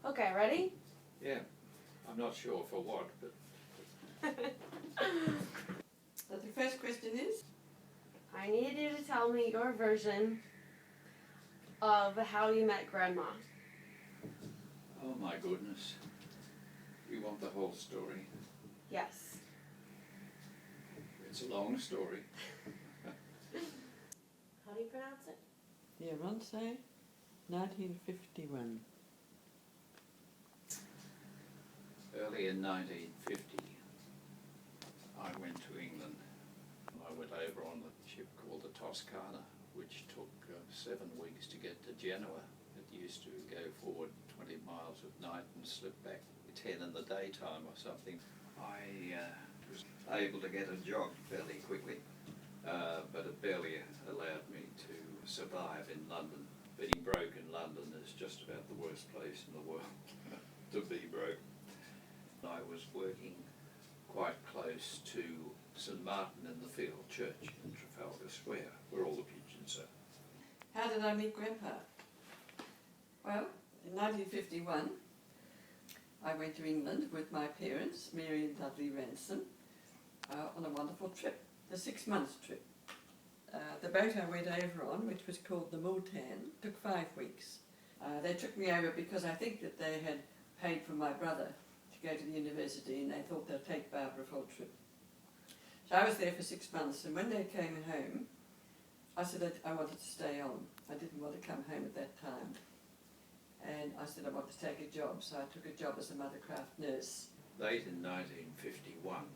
Okay, ready? Yeah, I'm not sure for what, but... So the first question is? I need you to tell me your version of how you met Grandma. Oh my goodness. You want the whole story? Yes. It's a long story. How do you pronounce it? Yeah, Ronsay, 1951. Early in 1950, I went to England. I went over on a ship called the Toscana, which took 7 weeks to get to Genoa. It used to go forward 20 miles at night and slip back 10 in the daytime or something. I was able to get a job fairly quickly, but it barely allowed me to survive in London. Being broke in London is just about the worst place in the world to be broke. I was working quite close to St Martin in the Field Church in Trafalgar Square, where all the pigeons are. How did I meet Grandpa? Well, in 1951, I went to England with my parents, Mary and Dudley Ransom, on a wonderful trip, a 6-month trip. The boat I went over on, which was called the Multan, took 5 weeks. They took me over because I think that they had paid for my brother to go to the university, and they thought they'd take Barbara for a trip. So I was there for 6 months, and when they came home, I said that I wanted to stay on. I didn't want to come home at that time. And I said I wanted to take a job, so I took a job as a mothercraft nurse. Late in 1951,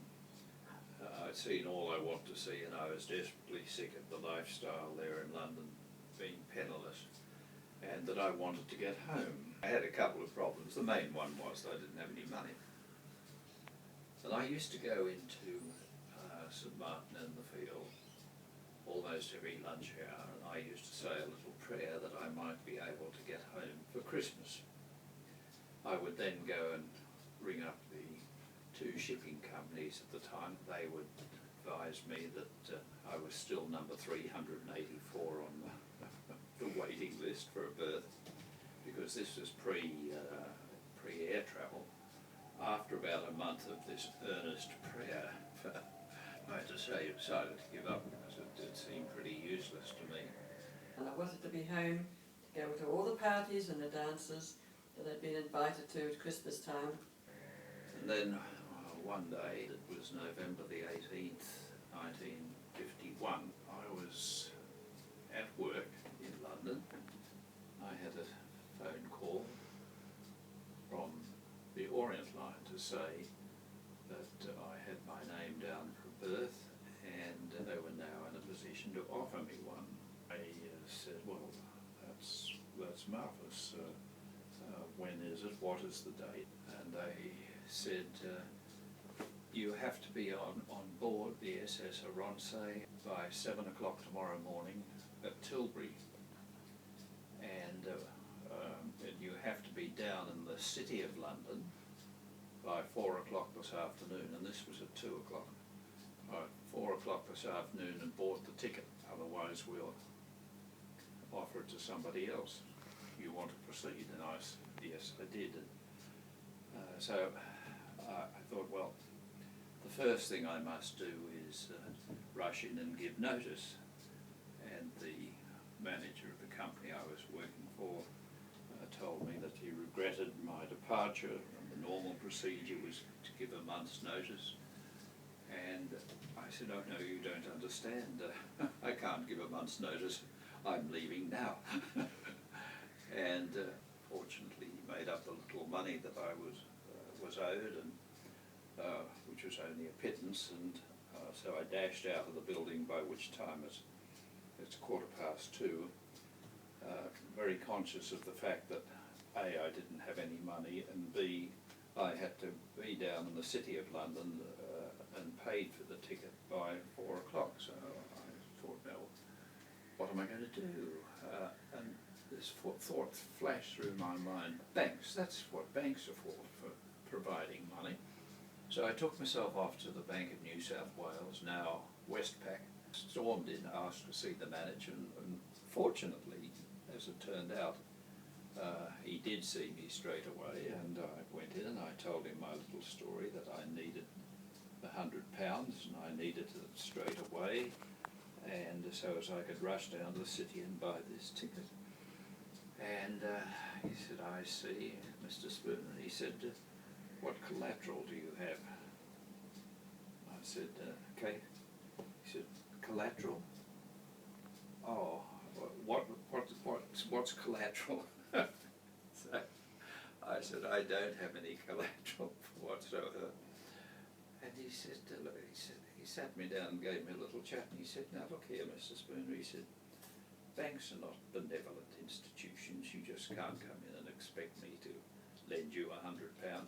I'd seen all I wanted to see, and I was desperately sick of the lifestyle there in London, being penniless, and that I wanted to get home. I had a couple of problems. The main one was that I didn't have any money. And I used to go into St Martin in the Field almost every lunch hour, and I used to say a little prayer that I might be able to get home for Christmas. I would then go and ring up the 2 shipping companies at the time. They would advise me that I was still number 384 on the waiting list for a berth, because this was pre-air travel. After about a month of this earnest prayer, I decided to give up because it seemed pretty useless to me. And I wanted to be home, to go to all the parties and the dances that I'd been invited to at Christmas time. And then one day, it was November the 18th, 1951, I was at work in London. I had a phone call from the Orient Line to say that I had my name down for berth, and they were now in a position to offer me one. I said, well, that's marvellous. When is it? What is the date? And they said, you have to be on board the SS Ronsay by 7 o'clock tomorrow morning at Tilbury, and you have to be down in the City of London by 4 o'clock this afternoon, and this was at 2 o'clock. 4 o'clock this afternoon, and bought the ticket, otherwise we'll offer it to somebody else. You want to proceed? And I said, yes, I did. So I thought, well, the first thing I must do is rush in and give notice. And the manager of the company I was working for told me that he regretted my departure, and the normal procedure was to give a month's notice. And I said, oh no, you don't understand. I can't give a month's notice. I'm leaving now. And fortunately he made up the little money that I was owed, and which was only a pittance, and so I dashed out of the building, by which time it's 2:15, very conscious of the fact that A, I didn't have any money, and B, I had to be down in the City of London and paid for the ticket by 4 o'clock. So I thought, no, what am I going to do? And this thought flashed through my mind, banks, that's what banks are for providing money. So I took myself off to the Bank of New South Wales, now Westpac, stormed in, asked to see the manager, and fortunately, as it turned out, he did see me straight away, and I went in and I told him my little story that I needed £100 and I needed it straight away, and so as I could rush down to the city and buy this ticket. And he said, I see, Mr. Spooner. He said, what collateral do you have? I said, okay. He said, collateral? Oh, what's collateral? So I said, I don't have any collateral whatsoever. And he said, look, he sat me down and gave me a little chat, and he said, now look here, Mr. Spooner, he said, banks are not benevolent institutions. You just can't come in and expect me to lend you £100.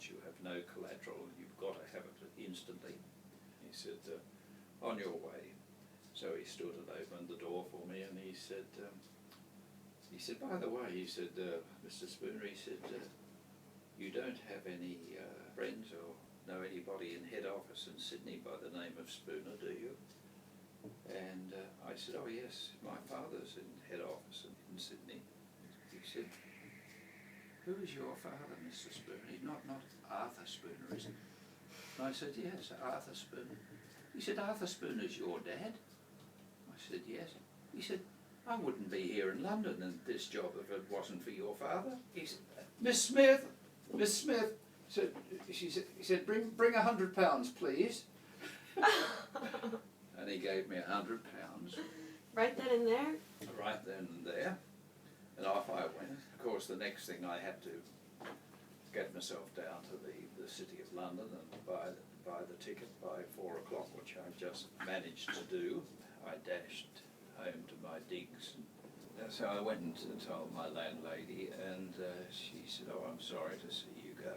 You have no collateral, and you've got to have it instantly. He said, on your way. So he stood and opened the door for me, and he said, by the way, he said, Mr. Spooner, he said, you don't have any friends or know anybody in head office in Sydney by the name of Spooner, do you? And I said, oh yes, my father's in head office in Sydney. He said, who is your father, Mr. Spooner? He's not Arthur Spooner, is he? And I said, yes, Arthur Spooner. He said, Arthur Spooner's your dad? I said, yes. He said, I wouldn't be here in London in this job if it wasn't for your father. He said, Miss Smith, he said, bring £100, please. And he gave me £100. Right then and there? Right then and there. And off I went. Of course, the next thing I had to get myself down to the City of London and buy the ticket by 4 o'clock, which I just managed to do. I dashed home to my digs. And so I went and told my landlady, and she said, oh, I'm sorry to see you go.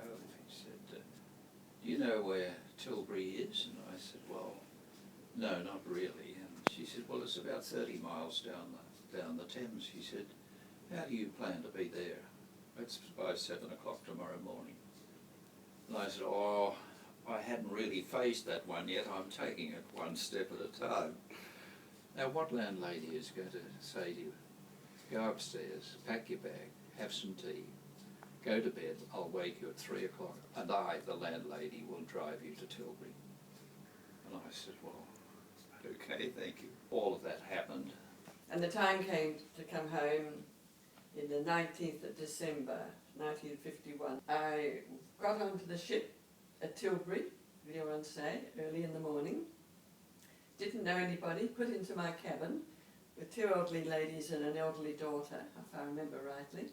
She said, do you know where Tilbury is? And I said, well, no, not really. And she said, well, it's about 30 miles down the Thames. She said, how do you plan to be there? It's by 7 o'clock tomorrow morning. And I said, oh, I hadn't really faced that one yet. I'm taking it one step at a time. Now, what landlady is going to say to you, go upstairs, pack your bag, have some tea, go to bed, I'll wake you at 3 o'clock, and I, the landlady, will drive you to Tilbury. And I said, well, okay, thank you. All of that happened. And the time came to come home in the 19th of December 1951. I got onto the ship at Tilbury, Villeroy, early in the morning. Didn't know anybody, put into my cabin with 2 elderly ladies and an elderly daughter, if I remember rightly.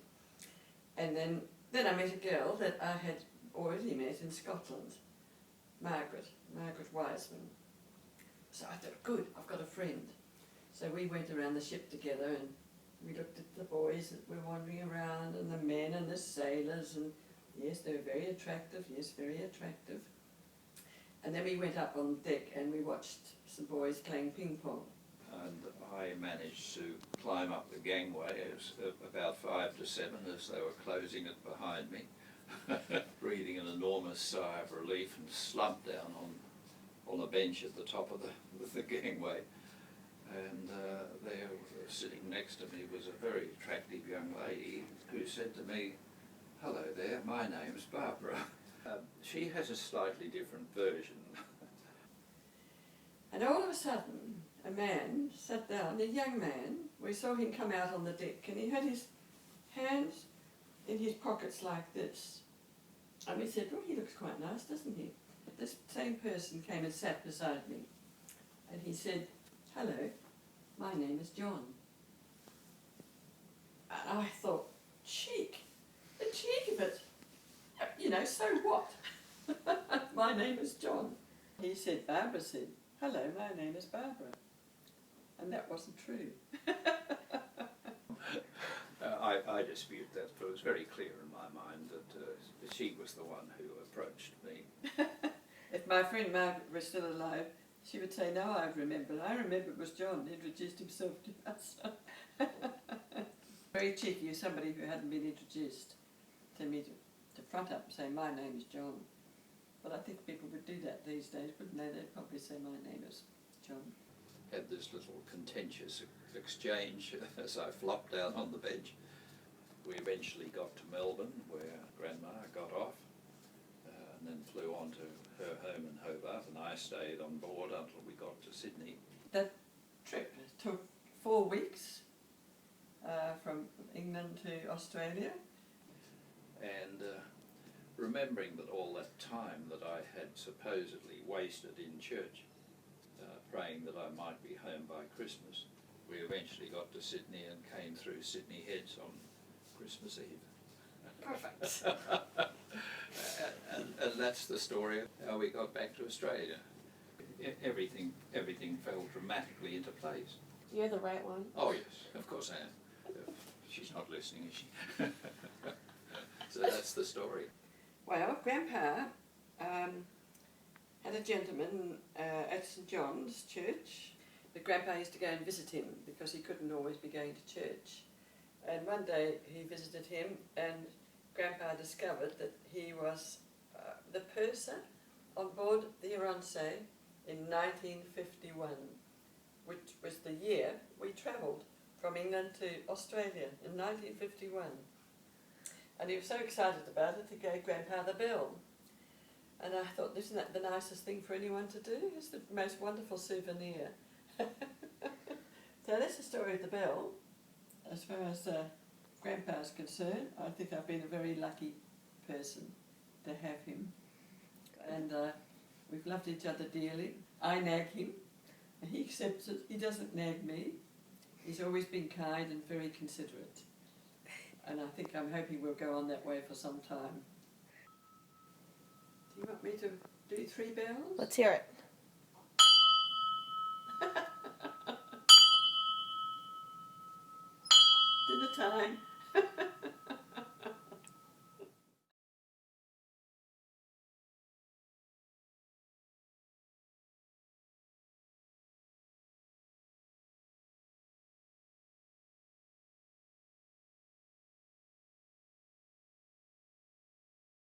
And then I met a girl that I had already met in Scotland, Margaret Wiseman. So I thought, good, I've got a friend. So we went around the ship together and we looked at the boys that were wandering around and the men and the sailors, and yes, they were very attractive, yes, very attractive. And then we went up on deck and we watched some boys playing ping pong. And I managed to climb up the gangway. It was about 5 to 7 as they were closing it behind me, breathing an enormous sigh of relief, and slumped down on a bench at the top of the gangway. And there, sitting next to me, was a very attractive young lady who said to me, hello there, my name's Barbara. She has a slightly different version. And all of a sudden, a man sat down, a young man. We saw him come out on the deck and he had his hands in his pockets like this. And we said, well, he looks quite nice, doesn't he? This same person came and sat beside me. And he said, hello, my name is John. And I thought, cheek, the cheek of it. You know, so what? My name is John. He said, Barbara said, hello, my name is Barbara. And that wasn't true. I dispute that, but it was very clear in my mind that she was the one who approached me. If my friend Margaret were still alive, she would say, no, I remember it was John. He introduced himself to us. Very cheeky of somebody who hadn't been introduced to me to front up and say, my name is John. But I think people would do that these days, wouldn't they? They'd probably say, my name is John. Had this little contentious exchange as I flopped down on the bench. We eventually got to Melbourne, on to her home in Hobart, and I stayed on board until we got to Sydney. That trip took 4 weeks from England to Australia. And remembering that all that time that I had supposedly wasted in church, praying that I might be home by Christmas, we eventually got to Sydney and came through Sydney Heads on Christmas Eve. Perfect. And that's the story of how we got back to Australia. Everything fell dramatically into place. You're the right one. Oh yes, of course I am. She's not listening, is she? So that's the story. Well, Grandpa had a gentleman at St John's Church. But Grandpa used to go and visit him because he couldn't always be going to church. And one day he visited him, and Grandpa discovered that he was the purser on board the Ironsi in 1951, which was the year we travelled from England to Australia in 1951. And he was so excited about it, he gave Grandpa the bill. And I thought, isn't that the nicest thing for anyone to do? It's the most wonderful souvenir. So that's the story of the bill. As far as Grandpa's concerned, I think I've been a very lucky person to have him. And we've loved each other dearly. I nag him, and he accepts it. He doesn't nag me. He's always been kind and very considerate. And I think I'm hoping we'll go on that way for some time. Do you want me to do 3 bells? Let's hear it. Dinner time.